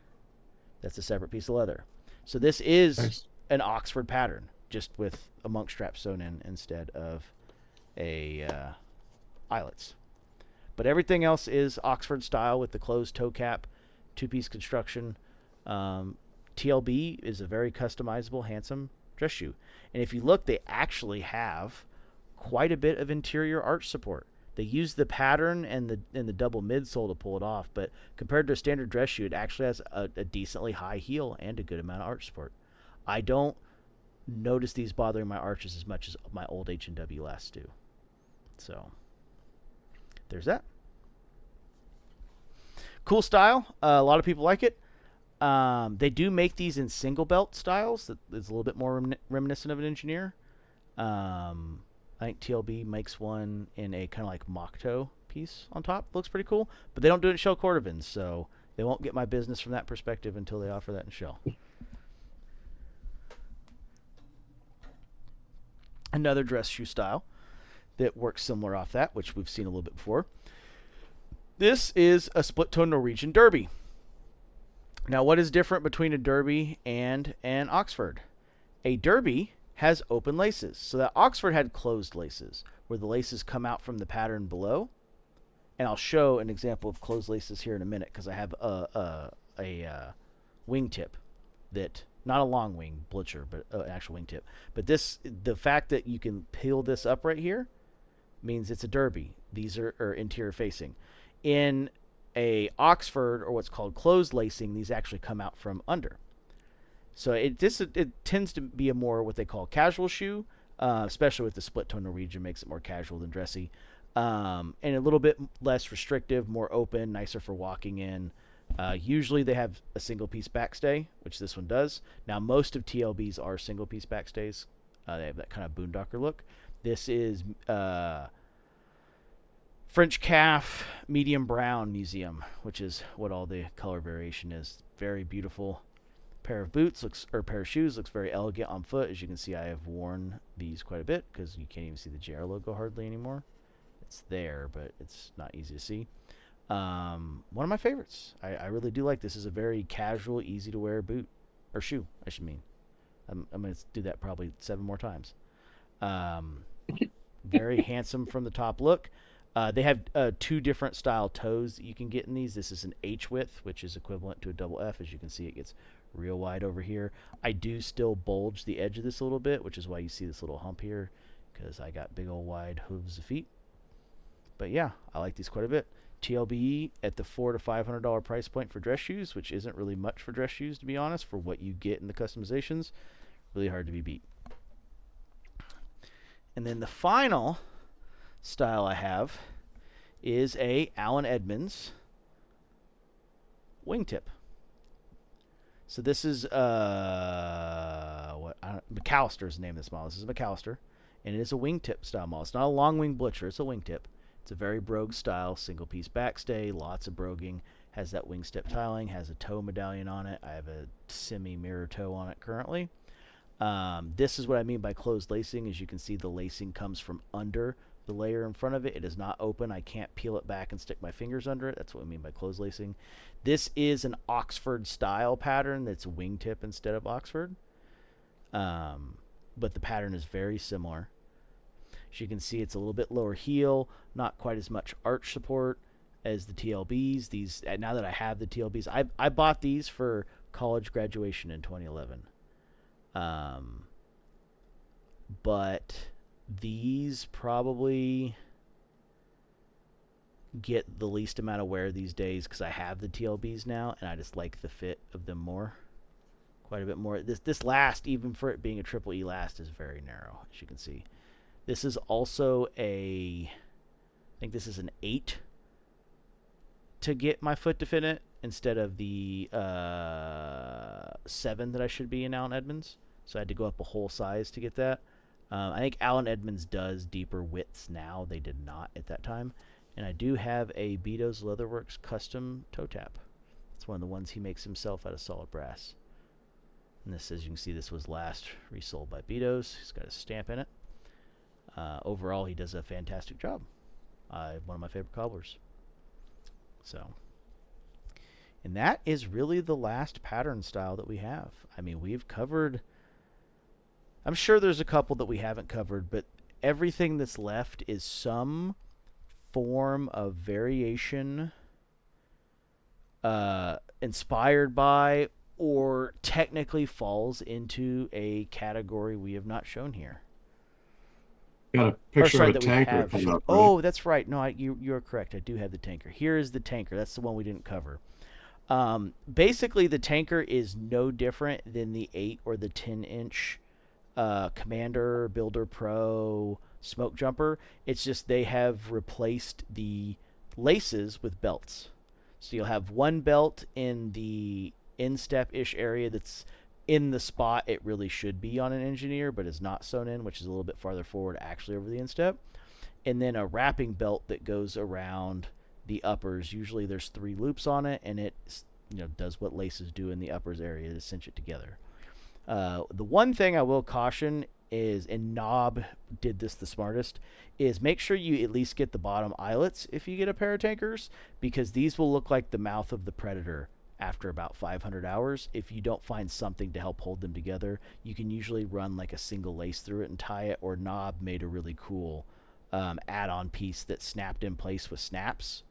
That's a separate piece of leather. So this is an Oxford pattern, just with a monk strap sewn in instead of a eyelets. But everything else is Oxford style with the closed toe cap, 2-piece construction. TLB is a very customizable, handsome dress shoe. And if you look, they actually have quite a bit of interior arch support. They use the pattern and the double midsole to pull it off, but compared to a standard dress shoe, it actually has a decently high heel and a good amount of arch support. I don't notice these bothering my arches as much as my old H&W lasts do. So there's that. Cool style. A lot of people like it. They do make these in single belt styles. That is a little bit more reminiscent of an engineer. I think TLB makes one in a kind of like mock toe piece on top. Looks pretty cool. But they don't do it in shell cordovans, so they won't get my business from that perspective until they offer that in shell. Another dress shoe style that works similar off that, which we've seen a little bit before. This is a split-toe Norwegian derby. Now, what is different between a derby and an Oxford? A derby has open laces, so that Oxford had closed laces, where the laces come out from the pattern below. And I'll show an example of closed laces here in a minute because I have a wingtip that, not a long wing blitzer, but an actual wingtip. But the fact that you can peel this up right here means it's a derby. These are interior facing. In a Oxford, or what's called closed lacing, these actually come out from under. So it tends to be a more what they call casual shoe, especially with the split toe Norwegian, makes it more casual than dressy, and a little bit less restrictive, more open, nicer for walking in. Usually they have a single piece backstay, which this one does. Now most of TLBs are single piece backstays. They have that kind of boondocker look. This is French Calf Medium Brown Museum, which is what all the color variation is. Very beautiful pair of boots, or pair of shoes, looks very elegant on foot. As you can see, I have worn these quite a bit because you can't even see the JR logo hardly anymore. It's there, but it's not easy to see. One of my favorites. I really do like this. Is a very casual, easy to wear boot or shoe. I should mean. I'm going to do that probably 7 more times. Very handsome from the top look. They have 2 different style toes that you can get in these. This is an H width, which is equivalent to a double F. As you can see, it gets real wide over here. I do still bulge the edge of this a little bit, which is why you see this little hump here, because I got big old wide hooves of feet. But yeah, I like these quite a bit. TLBE at the $400 to $500 price point for dress shoes, which isn't really much for dress shoes, to be honest, for what you get in the customizations. Really hard to be beat. And then the final style I have is a Allen Edmonds wingtip. So this is McAllister is the name of this model. This is McAllister, and it is a wingtip style model. It's not a long wing blitzer. It's a wingtip. It's a very brogue style, single piece backstay, lots of broguing. Has that wing step tiling. Has a toe medallion on it. I have a semi mirror toe on it currently. This is what I mean by closed lacing. As you can see, the lacing comes from under the layer in front of it. It is not open. I can't peel it back and stick my fingers under it. That's what we mean by closed lacing. This is an Oxford style pattern that's wingtip instead of Oxford. But the pattern is very similar. As you can see, it's a little bit lower heel, not quite as much arch support as the TLBs. These, now that I have the TLBs, I bought these for college graduation in 2011. But these probably get the least amount of wear these days because I have the TLBs now, and I just like the fit of them more, quite a bit more. This last, even for it being a triple E last, is very narrow, as you can see. This is also I think this is an 8 to get my foot to fit it instead of the 7 that I should be in Allen Edmonds. So I had to go up a whole size to get that. I think Allen Edmonds does deeper widths now. They did not at that time. And I do have a Beato's Leatherworks custom toe tap. It's one of the ones he makes himself out of solid brass. And this, as you can see, this was last resold by Beato's. He's got a stamp in it. Overall, he does a fantastic job. One of my favorite cobblers. So, and that is really the last pattern style that we have. I mean, we've covered... I'm sure there's a couple that we haven't covered, but everything that's left is some form of variation inspired by or technically falls into a category we have not shown here. Got a picture of a tanker coming up, right? Oh, that's right. No, you're correct. I do have the tanker. Here is the tanker. That's the one we didn't cover. Basically, the tanker is no different than the 8 or the 10-inch Commander, Builder Pro, Smoke Jumper. It's just they have replaced the laces with belts. So you'll have one belt in the instep-ish area that's in the spot it really should be on an engineer, but is not sewn in, which is a little bit farther forward, actually over the instep. And then a wrapping belt that goes around the uppers. Usually there's 3 loops on it, and it does what laces do in the uppers area to cinch it together. The one thing I will caution is, and Knob did this the smartest, is make sure you at least get the bottom eyelets if you get a pair of tankers, because these will look like the mouth of the Predator after about 500 hours. If you don't find something to help hold them together, you can usually run like a single lace through it and tie it, or Knob made a really cool add-on piece that snapped in place with snaps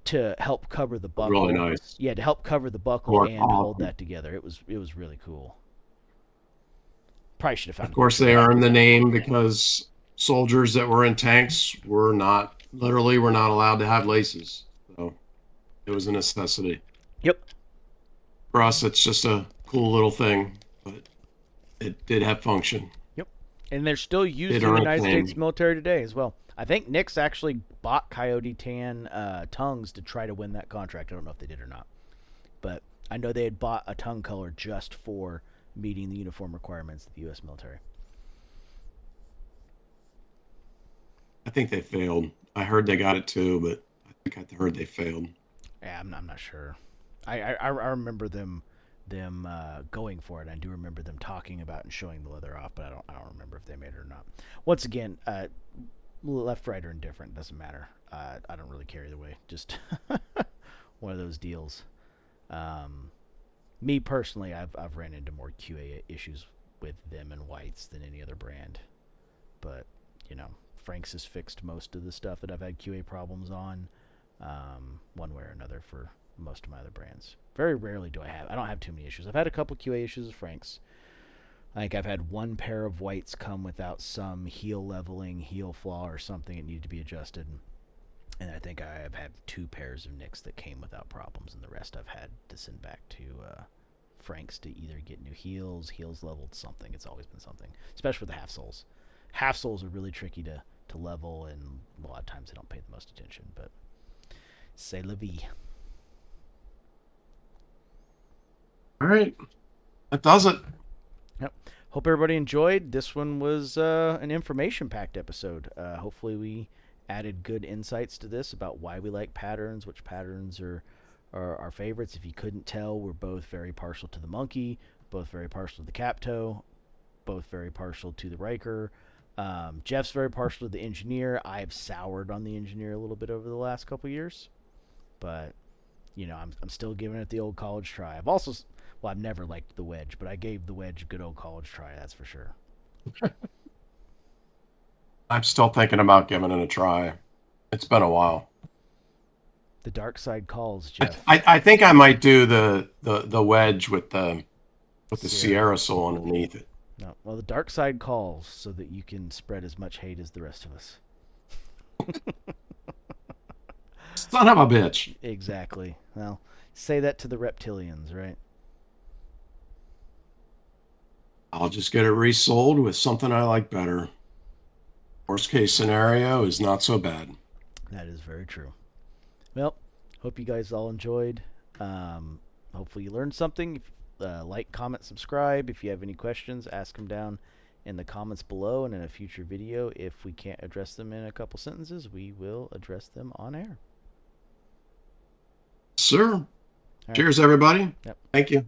to help cover the Really buckle. nice. Yeah, to help cover the buckle Or and hold awesome. that together. It was really cool. Probably should have Of found a course, picture of they that. earned the name because soldiers that were in tanks were not literally were not allowed to have laces. So it was a necessity. Yep. For us, it's just a cool little thing, but it did have function. Yep. And they're still used It in the earned United States acclaim. military today as well. I think Nix actually bought Coyote Tan tongues to try to win that contract. I don't know if they did or not, but I know they had bought a tongue color just for meeting the uniform requirements of the U.S. military. I think they failed. I heard they got it too, but I think I heard they failed. Yeah, I'm not sure. I remember them going for it. I do remember them talking about and showing the leather off, but I don't remember if they made it or not. Once again, left, right, or indifferent doesn't matter. I don't really care either way. Just one of those deals. Um, Me personally, I've ran into more QA issues with them and whites than any other brand, but you know, Frank's has fixed most of the stuff that I've had QA problems on, one way or another for most of my other brands. Very rarely do I don't have too many issues. I've had a couple QA issues with Frank's. I think I've had one pair of whites come without some heel leveling, heel flaw, or something. It needed to be adjusted. And I think I have had two pairs of Nicks that came without problems, and the rest I've had to send back to Frank's to either get new heels leveled, something. It's always been something, especially with the half soles. Half soles are really tricky to level, and a lot of times they don't pay the most attention. But c'est la vie. All right, that does it. Yep. Hope everybody enjoyed. This one was an information packed episode. Hopefully, we added good insights to this about why we like patterns, which patterns are our favorites. If you couldn't tell, we're both very partial to the monkey, both very partial to the cap toe, both very partial to the Riker. Jeff's very partial to the engineer. I've soured on the engineer a little bit over the last couple years, but I'm still giving it the old college try. I've never liked the wedge, but I gave the wedge a good old college try. That's for sure. I'm still thinking about giving it a try. It's been a while. The dark side calls, I, Jeff. I think I might do the wedge with the Sierra. Sierra sole underneath it. No, well, the dark side calls so that you can spread as much hate as the rest of us. Son of a bitch. Exactly. Well, say that to the reptilians, right? I'll just get it resold with something I like better. Worst case scenario is not so bad. That is very true. Well, hope you guys all enjoyed. Um, Hopefully you learned something. Like, comment, subscribe. If you have any questions, ask them down in the comments below, and in a future video, if we can't address them in a couple sentences, we will address them on air. Sir. All right. Cheers, everybody. Yep. Thank you.